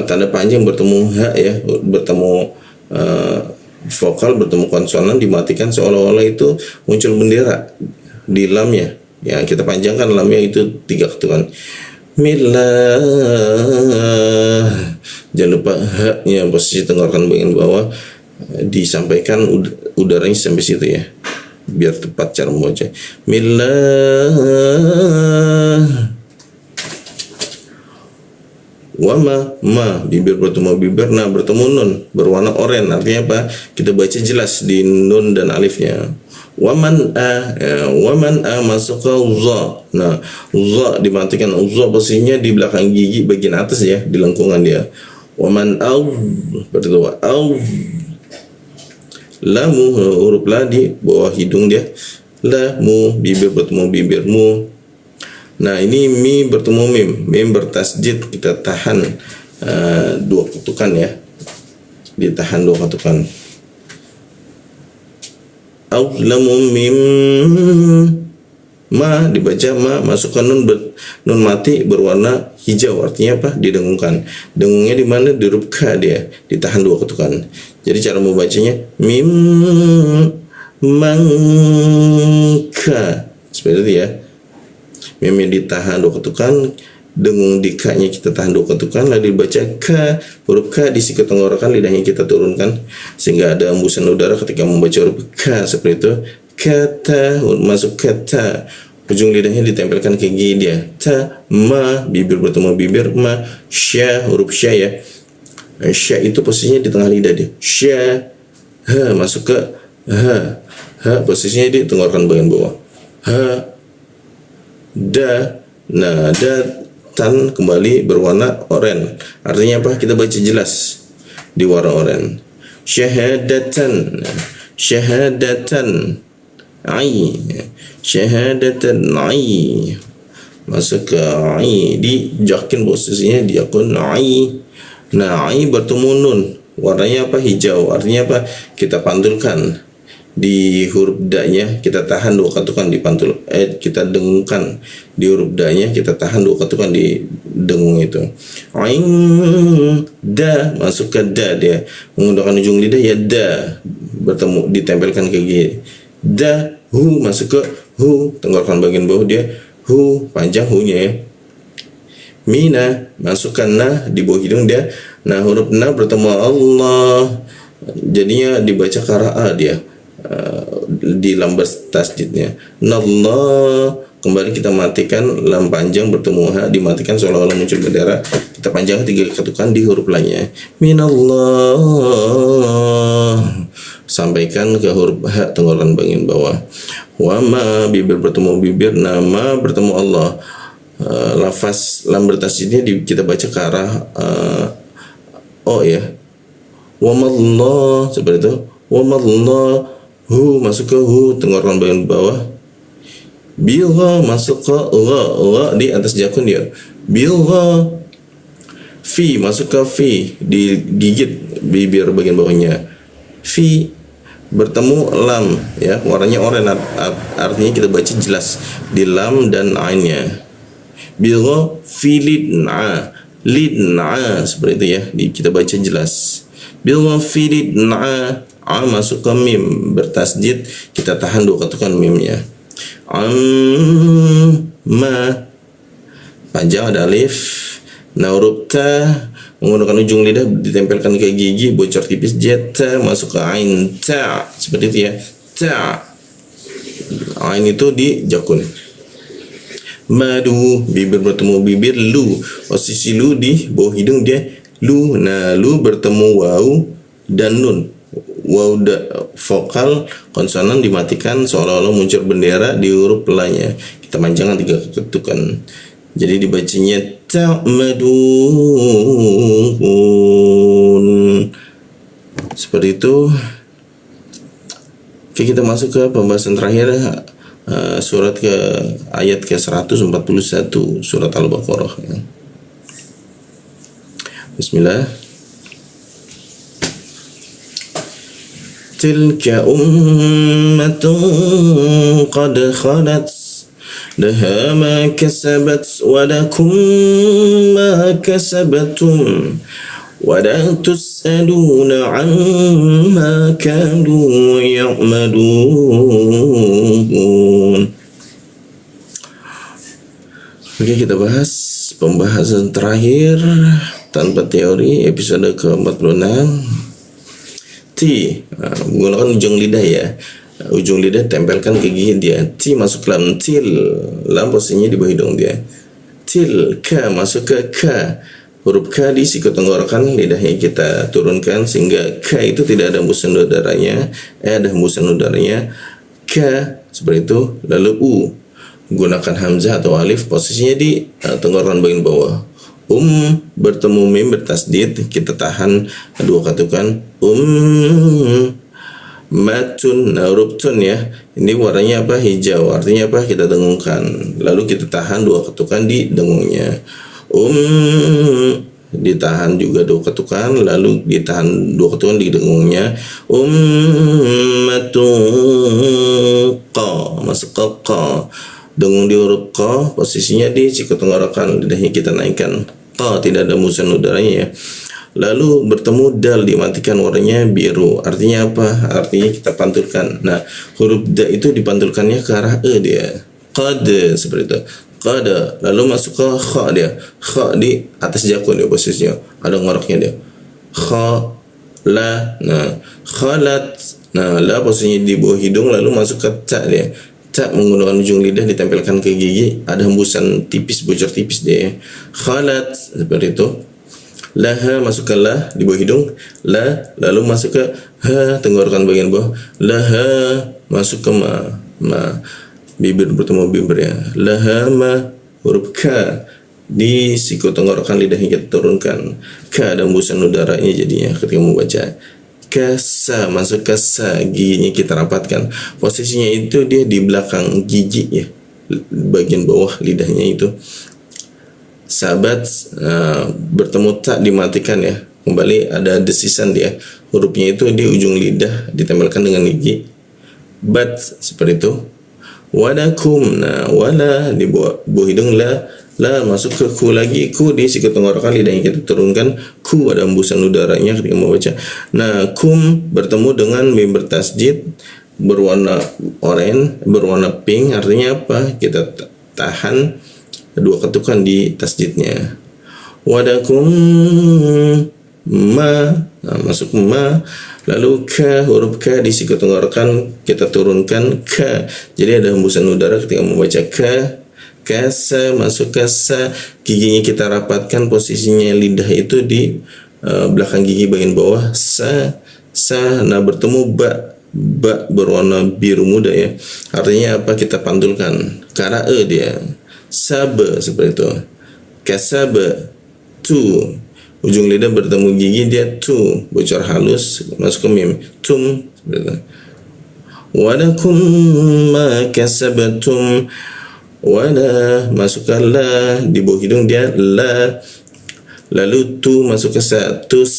tanda panjang bertemu ha ya, bertemu vokal bertemu konsonan dimatikan seolah-olah itu muncul bendera di lamnya ya. Kita panjangkan lamnya itu 3 ketukan. Millah, jangan lupa ha-nya posisi tenggorokan bagian bawah disampaikan udaranya sampai situ ya, biar tepat cara membaca. Millah. Wama, ma, bibir bertemu bibir, nah bertemu nun berwarna oranye, artinya apa? Kita baca jelas di nun dan alifnya. Waman waman masuk ke za. Nah za dimatikan. Za posisinya di belakang gigi bagian atas ya, di lengkungan dia. Waman berarti lamu huruf la di bawah hidung dia, lamu bibir bertemu bibirmu. Nah ini mi bertemu mim bertasjid, kita tahan dua ketukan ya, ditahan dua ketukan. Lamu mim ma dibaca ma, masukkan nun mati berwarna hijau, artinya apa? Didengungkan. Dengungnya di mana? Di huruf ka, dia ditahan dua ketukan. Jadi cara membacanya mim mangka, seperti itu ya. Mimnya ditahan dua ketukan, dengung di ka-nya kita tahan dua ketukan, lalu dibaca ka, huruf ka di siku tenggorokan, lidahnya kita turunkan sehingga ada embusan udara ketika membaca huruf ka, seperti itu. Kata, masuk kata, ujung lidahnya ditempelkan ke gigi dia. Ta, ma, bibir bertemu bibir, ma, sya, huruf sya ya. Sya itu posisinya di tengah lidah dia. Sya, ha, masuk ke ha, ha, posisinya di tenggorokan bagian bawah. Ha, da, nah, da, tan kembali berwarna oranye. Artinya apa? Kita baca jelas di warna oranye. Syahadatan, syahadatan. Ai, syahadatan ai, masuk ke ai, dijakin posisinya diakun ai. Nah ai bertemu nun, warnanya apa? Hijau, artinya apa? Kita pantulkan di huruf da-nya, kita tahan dua ketukan di pantul, kita dengungkan di huruf da-nya, kita tahan dua ketukan di dengung itu. Ain da, masuk ke da, dia menggunakan ujung lidah ya, da bertemu ditempelkan ke gigi. Da, hu, masuk ke hu, tenggorokan bagian bawah dia, hu, panjang hu-nya ya. Mina, masukkan na di bawah hidung dia. Nah huruf na bertemu Allah, jadinya dibaca qara'a dia, di lam tasjidnya. Nallah, kembali kita matikan lam panjang bertemu ha, dimatikan seolah-olah muncul bendera, kita panjang tiga ketukan di huruf lainnya. Minallah, sampaikan ke huruf ha, tenggorokan bagian bawah. Wama, bibir bertemu bibir, nama bertemu Allah. Lafaz lam bertasjidnya kita baca ke arah o ya. Wamallah, seperti itu. Wamallah, hu, masuk ke hu, tenggorokan bagian bawah. Bilha, masuk ke gha di atas jakun dia. Bilha. Fi, masuk ke fi, digigit bibir bagian bawahnya. Fi bertemu lam ya, warnanya oranye, artinya kita baca jelas di lam dan ainnya. Bilha fi lidna, lidna, seperti itu ya, kita baca jelas. Bilha fi lidna, a masuk ke mim bertasjid, kita tahan dua ketukan mimnya. Ma, panjang ada alif. Nah huruf ta menggunakan ujung lidah ditempelkan ke gigi, bocor tipis, jeta, masuk ke ain, ta, seperti itu ya. Ta, ain itu di jakun. Madu, bibir bertemu bibir, lu, posisi lu di bawah hidung dia, lu. Nah lu bertemu waw dan nun. Waw vokal konsonan dimatikan seolah-olah muncul bendera di huruf la-nya, kita panjangkan tiga ketukan, jadi dibacanya ta'madun, seperti itu. Oke, kita masuk ke pembahasan terakhir, surat ke ayat ke 141 surat Al-Baqarah ya. Bismillah. Tilka ummatun qad khalat laha ma kasabat wa lakum ma kasabtum wa la tus'aluna amma kanu ya'malun. Oke, kita bahas pembahasan terakhir tanpa teori, episode ke-46. Ti, menggunakan ujung lidah ya, ujung lidah tempelkan ke gigi dia. Ti masuk lam, til, lam posisinya di bawah hidung dia. Til, ka, masuk ke ka, huruf ka di siku tenggorokan, lidahnya kita turunkan sehingga ka itu tidak ada hembusan udaranya, ada hembusan udaranya. Ka, seperti itu. Lalu u, gunakan hamzah atau alif, posisinya di tenggorokan bagian bawah. bertemu mim bertasdid, kita tahan dua ketukan. Matun, nah huruf tun ya, ini warnanya apa? Hijau, artinya apa? Kita dengungkan, lalu kita tahan dua ketukan di dengungnya. Ditahan juga dua ketukan, lalu ditahan dua ketukan di dengungnya. Qa, masuk ke qa, dengung di huruf qa, posisinya di siku tenggorokan, lidahnya kita naikkan. Qa, tidak ada hembusan udaranya ya. Lalu bertemu dal, dimatikan, warnanya biru. Artinya apa? Artinya kita pantulkan. Nah, huruf da itu dipantulkannya ke arah e dia. Qad, seperti itu. Qad. Lalu masuk ke kha dia. Kha di atas jakun dia posisinya. Ada ngoroknya dia. Kha, la. Nah, khalat. Nah, la posisinya di bawah hidung, lalu masuk ke ta dia. Ta menggunakan ujung lidah ditempelkan ke gigi. Ada hembusan tipis, bocor tipis dia. Khalat, seperti itu. Laha, masuk ke la di bawah hidung, la, lalu masuk ke ha, tenggorokan bagian bawah. Laha, masuk ke ma, bibir bertemu bibir ya. Laha ma, huruf ka di siku tenggorokan, lidahnya kita turunkan. Ka ada hembusan udaranya jadinya ketika membaca. Kasa, masuk ke sa, giginya kita rapatkan. Posisinya itu dia di belakang gigi ya, bagian bawah lidahnya itu. Sahabat, bertemu tak dimatikan ya, kembali ada desisan dia, hurufnya itu di ujung lidah ditempelkan dengan gigi. Bat, seperti itu. Walakum, nah wala di bawah hidung, la masuk ke ku lagi, ku di siku tenggorokan, lidahnya kita turunkan. Ku ada hembusan udaranya ketika membaca. Nah, kum bertemu dengan mim bertasjid berwarna oranye, berwarna pink, artinya apa? Kita tahan dua ketukan di tasjidnya. Wadakum ma, nah, masuk ma, lalu ka, huruf ka di siku tenggorokan kita turunkan ka, jadi ada hembusan udara ketika membaca ka. Kasa, masuk kasa, giginya kita rapatkan, posisinya lidah itu di belakang gigi bagian bawah. Sa, nah bertemu ba berwarna biru muda ya, artinya apa? Kita pantulkan karena e dia. Sabe, seperti itu. Kasaba, tu, ujung lidah bertemu gigi dia tu, bocor halus, masuk ke mim. Tum, seperti itu. Walakum ma kasabatum, wala, masuk ke la, di bawah hidung dia la, lalu tu masuk ke sa, tus,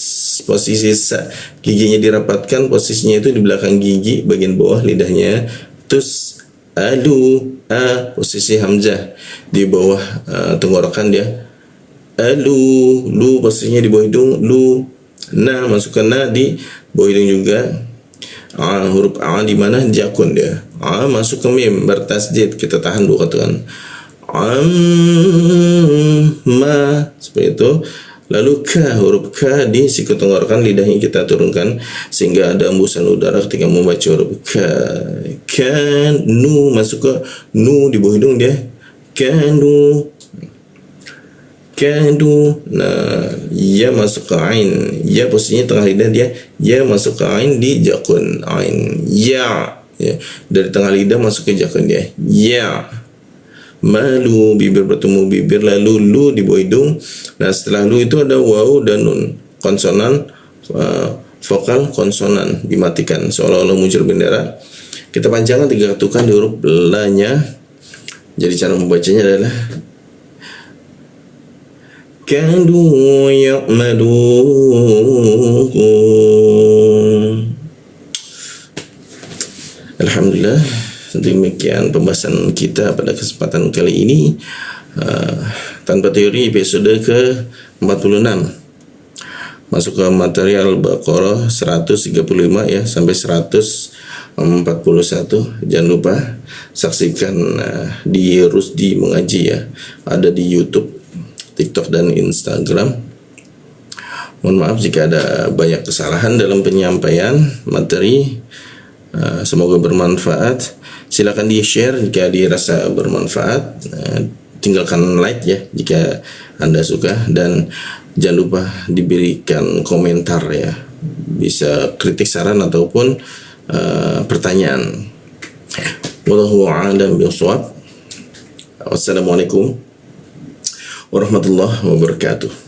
posisi sa, giginya dirapatkan, posisinya itu di belakang gigi bagian bawah lidahnya. Tus, alu, a, posisi hamzah di bawah tenggorokan dia. Alu, lu posisinya di bawah hidung, lu. Na, masuk ke na di bawah hidung juga. A, huruf a di mana? Jakun dia. A masuk ke mim bertasdid, kita tahan dua ketukan. Ma, seperti itu. Lalu ka, huruf ka di siku tenggorokan, lidahnya kita turunkan sehingga ada hembusan udara ketika membaca huruf ka. Kanu, masuk ke nu di bawah hidung dia. Kanu. Nah, ya masuk ke ain, ya posisinya tengah lidah dia. Ya masuk ke ain di jakun, ain. Ya, dari tengah lidah masuk ke jakun dia. Ya. Malu, bibir bertemu bibir, lalu lu di bawah hidung. Nah, setelah lu itu ada waw dan nun, konsonan, vokal konsonan dimatikan seolah-olah muncul bendera. Kita panjangkan tiga ketukan di huruf la-nya. Jadi cara membacanya adalah kadu ya'malun. Alhamdulillah, demikian pembahasan kita pada kesempatan kali ini. Tanpa teori, episode ke-46. Masuk ke material Baqarah 135 ya sampai 141. Jangan lupa saksikan di Rusdi Mengaji ya. Ada di YouTube, TikTok dan Instagram. Mohon maaf jika ada banyak kesalahan dalam penyampaian materi. Semoga bermanfaat. Silakan di-share jika dirasa bermanfaat. Tinggalkan like ya jika Anda suka, dan jangan lupa diberikan komentar ya. Bisa kritik, saran ataupun pertanyaan. Wallahu a'lam bishawab. Wassalamualaikum warahmatullahi wabarakatuh.